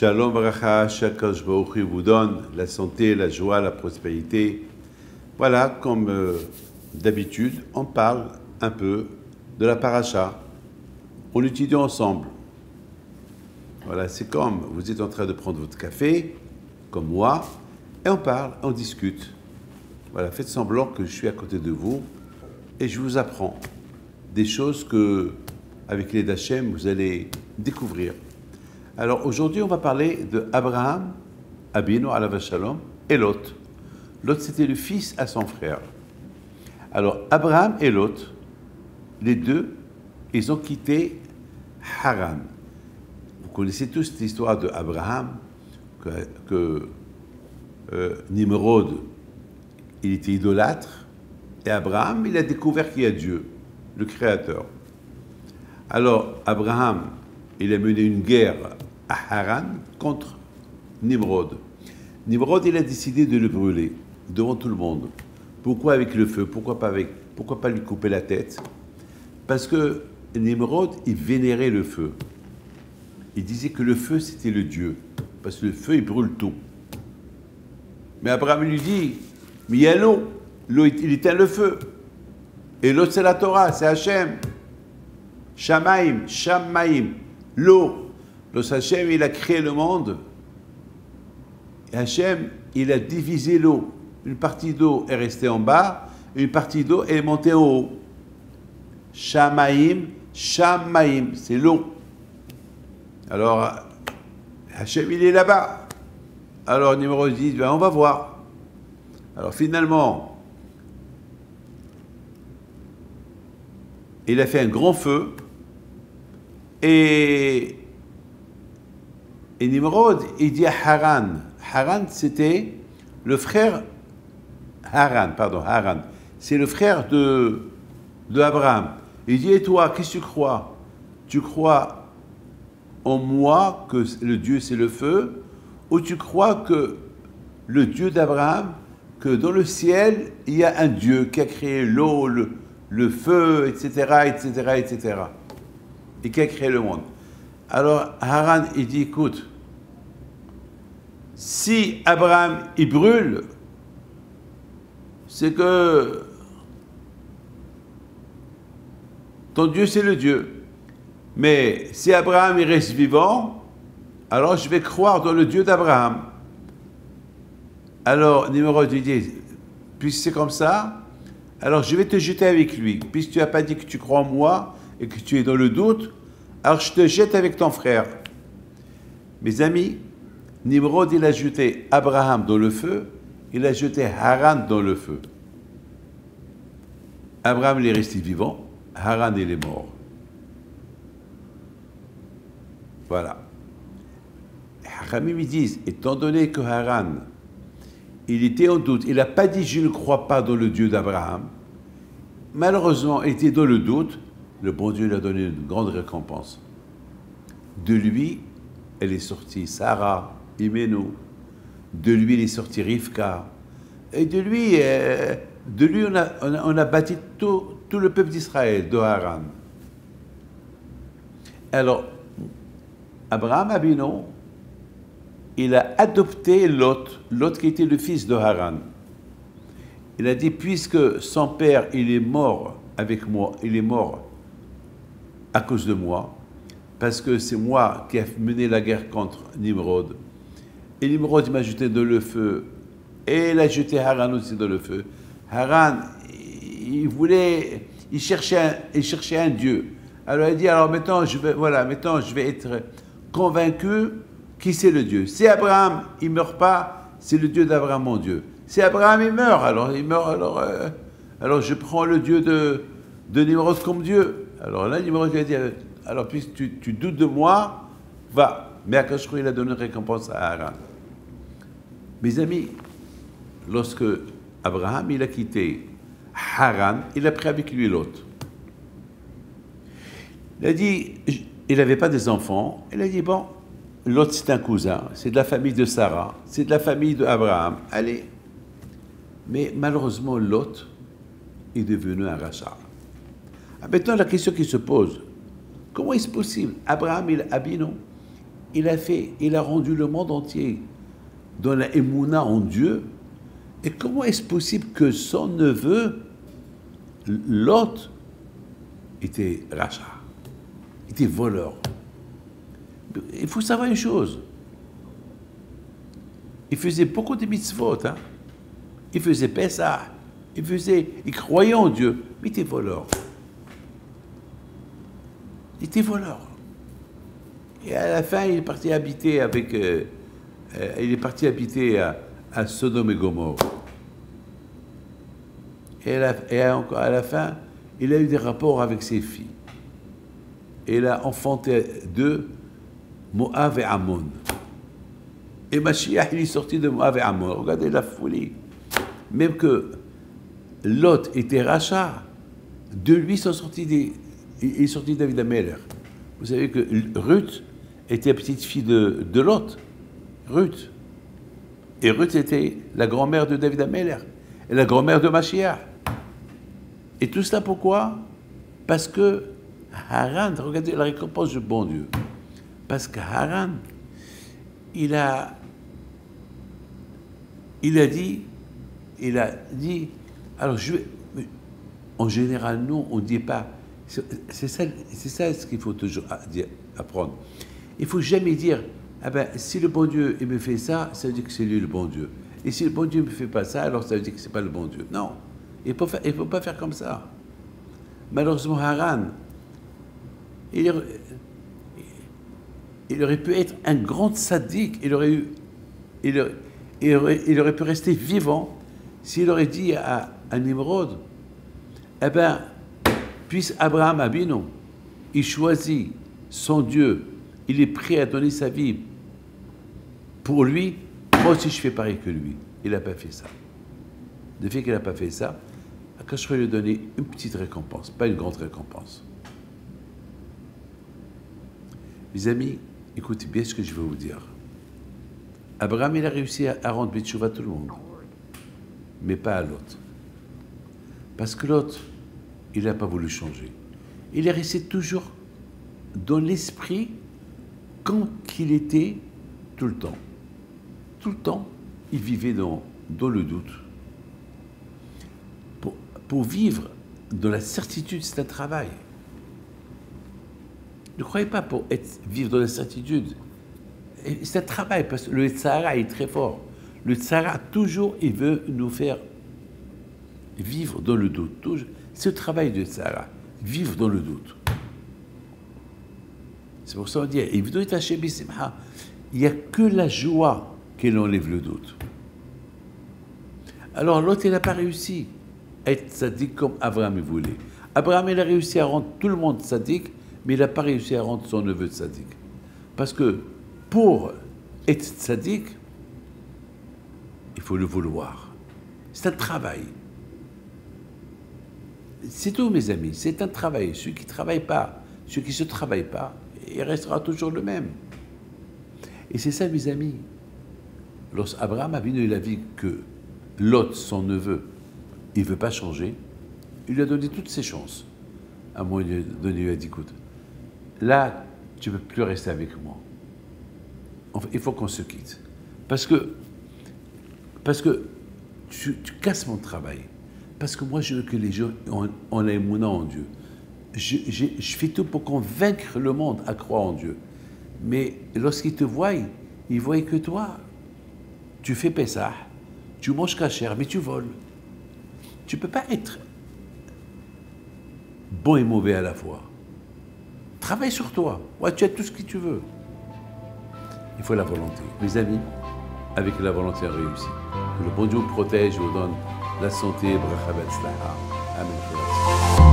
Shalom Bracha, Shakadosh Baruch Hu vous donne la santé, la joie, la prospérité. Voilà, comme d'habitude, on parle un peu de la paracha. On étudie ensemble. Voilà, c'est comme vous êtes en train de prendre votre café, comme moi, et on parle, on discute. Voilà, faites semblant que je suis à côté de vous et je vous apprends des choses que, avec l'aide d'Hachem, vous allez découvrir. Alors aujourd'hui, on va parler de Abraham, Abinu alav shalom, et Lot. Lot, c'était le fils à son frère. Alors Abraham et Lot, les deux, ils ont quitté Haran. Vous connaissez tous cette histoire de Abraham, que Nimrod, il était idolâtre, et Abraham, il a découvert qu'il y a Dieu, le Créateur. Alors Abraham, il a mené une guerre à Haran contre Nimrod. Nimrod, il a décidé de le brûler devant tout le monde. Pourquoi avec le feu? Pourquoi pas lui couper la tête? Parce que Nimrod, il vénérait le feu. Il disait que le feu, c'était le Dieu. Parce que le feu, il brûle tout. Mais Abraham lui dit, mais il y a l'eau. L'eau, il éteint le feu. Et l'eau, c'est la Torah, c'est Hachem. Shamaim, Shamaim, l'eau. Le Hachem, il a créé le monde. Et Hachem, il a divisé l'eau. Une partie d'eau est restée en bas, une partie d'eau est montée en haut. Shamaim, Shamaim, c'est l'eau. Alors, Hachem, il est là-bas. Alors, Nimrod dit, ben, on va voir. Alors, finalement, il a fait un grand feu. Et Nimrod, il dit à Haran. Haran, c'était le frère... Haran. C'est le frère de Abraham. Il dit, et toi, qu'est-ce que tu crois? Tu crois en moi, que le Dieu c'est le feu, ou tu crois que le Dieu d'Abraham, que dans le ciel, il y a un Dieu qui a créé l'eau, le feu, etc., et qui a créé le monde. Alors, Haran, il dit, écoute, si Abraham, il brûle, c'est que ton Dieu, c'est le Dieu. Mais si Abraham, il reste vivant, alors je vais croire dans le Dieu d'Abraham. Alors, Nimrod, il dit, puisque c'est comme ça, alors je vais te jeter avec lui. Puisque tu n'as pas dit que tu crois en moi et que tu es dans le doute, alors je te jette avec ton frère. Mes amis, Nimrod, il a jeté Abraham dans le feu, il a jeté Haran dans le feu. Abraham, il est resté vivant, Haran, il est mort. Voilà. Hachamim, ils disent, étant donné que Haran, il était en doute, il n'a pas dit « je ne crois pas dans le Dieu d'Abraham », malheureusement, il était dans le doute, le bon Dieu lui a donné une grande récompense. De lui, elle est sortie Sarah, Imenu, de lui, elle est sortie Rivka, et de lui on a bâti tout le peuple d'Israël, de Haran. Alors, Abraham Abinu, il a adopté Lot qui était le fils de Haran. Il a dit, puisque son père, il est mort avec moi, il est mort à cause de moi, parce que c'est moi qui ai mené la guerre contre Nimrod. Et Nimrod m'a jeté dans le feu, et il a jeté Haran aussi dans le feu. Haran, il cherchait un Dieu. Alors il a dit, alors maintenant je vais être convaincu qui c'est le Dieu. Si Abraham, il ne meurt pas, c'est le Dieu d'Abraham, mon Dieu. Si Abraham, il meurt, alors je prends le Dieu de Nimrod comme Dieu. Alors là, Nimrod a dit, alors puisque tu doutes de moi, va. Mais Akash il a donné une récompense à Haran. Mes amis, lorsque Abraham, il a quitté Haran, il a pris avec lui Lot. Il a dit, il n'avait pas des enfants, il a dit, bon, Lot c'est un cousin, c'est de la famille de Sarah, c'est de la famille d'Abraham, allez. Mais malheureusement, Lot est devenu un rachat. Maintenant, la question qui se pose, comment est-ce possible? Abraham, il Abinu, il a rendu le monde entier dans la émouna en Dieu. Et comment est-ce possible que son neveu, Lot, était rachat, était voleur? Il faut savoir une chose. Il faisait beaucoup de mitzvot, hein. Il faisait Pessah, il croyait en Dieu, mais il était voleur. Il était voleur. Et à la fin, il est parti habiter à Sodome et Gomorrhe. Et à la fin, il a eu des rapports avec ses filles. Et il a enfanté d'eux Moab et Ammon. Et Mashiach, il est sorti de Moab et Ammon. Regardez la folie. Même que Lot était rachat, de lui il est sorti David Ameller. Vous savez que Ruth était la petite fille de Lot. Ruth. Et Ruth était la grand-mère de David Ameller. Et la grand-mère de Mashiach. Et tout cela pourquoi? Parce que Haran, regardez la récompense du bon Dieu. Parce que Haran, il a dit, alors en général, nous, on ne dit pas, c'est ça ce qu'il faut toujours apprendre. Il ne faut jamais dire, ah ben, si le bon Dieu il me fait ça, ça veut dire que c'est lui le bon Dieu. Et si le bon Dieu ne me fait pas ça, alors ça veut dire que ce n'est pas le bon Dieu. Non, il ne faut pas faire comme ça. Malheureusement, Haran, il aurait pu être un grand sadique, il aurait pu rester vivant s'il aurait dit à Nimrod, eh bien, puisse Abraham Abinu, il choisit son Dieu, il est prêt à donner sa vie pour lui, moi aussi je fais pareil que lui. Il n'a pas fait ça. Le fait qu'il n'a pas fait ça, Akash va lui donner une petite récompense, pas une grande récompense. Mes amis, écoutez bien ce que je vais vous dire. Abraham, il a réussi à rendre Betchouva à tout le monde, mais pas à l'autre. Parce que l'autre, il n'a pas voulu changer. Il est resté toujours dans l'esprit comme qu'il était tout le temps. Tout le temps, il vivait dans le doute. Pour vivre dans la certitude, c'est un travail. Ne croyez pas pour vivre dans la certitude. C'est un travail, parce que le Tzara est très fort. Le Tzara, toujours, il veut nous faire vivre dans le doute. C'est le travail du Tzara, vivre dans le doute. C'est pour ça qu'on dit, il n'y a que la joie qui enlève le doute. Alors l'autre, il n'a pas réussi à être tzaddik comme Abraham voulait. Abraham, il a réussi à rendre tout le monde tzaddik, mais il n'a pas réussi à rendre son neveu tzaddik. Parce que pour être tzaddik, il faut le vouloir. C'est un travail. C'est tout, mes amis, c'est un travail. Ceux qui ne travaillent pas, ceux qui ne se travaillent pas, il restera toujours le même. Et c'est ça, mes amis. Lorsqu'Abraham il a vu que Lot, son neveu, il ne veut pas changer, il lui a donné toutes ses chances. À un moment donné, il lui a dit, écoute, là, tu ne peux plus rester avec moi. Il faut qu'on se quitte. Parce que tu casses mon travail. Parce que moi, je veux que les gens ont la émouna en Dieu. Je fais tout pour convaincre le monde à croire en Dieu. Mais lorsqu'ils te voient, ils voient que toi, tu fais Pessah, tu manges kasher, mais tu voles. Tu ne peux pas être bon et mauvais à la fois. Travaille sur toi. Ouais, tu as tout ce que tu veux. Il faut la volonté. Mes amis, avec la volonté, on réussit. Que le bon Dieu vous protège, vous donne la santé, bracha betzlacha. Amen.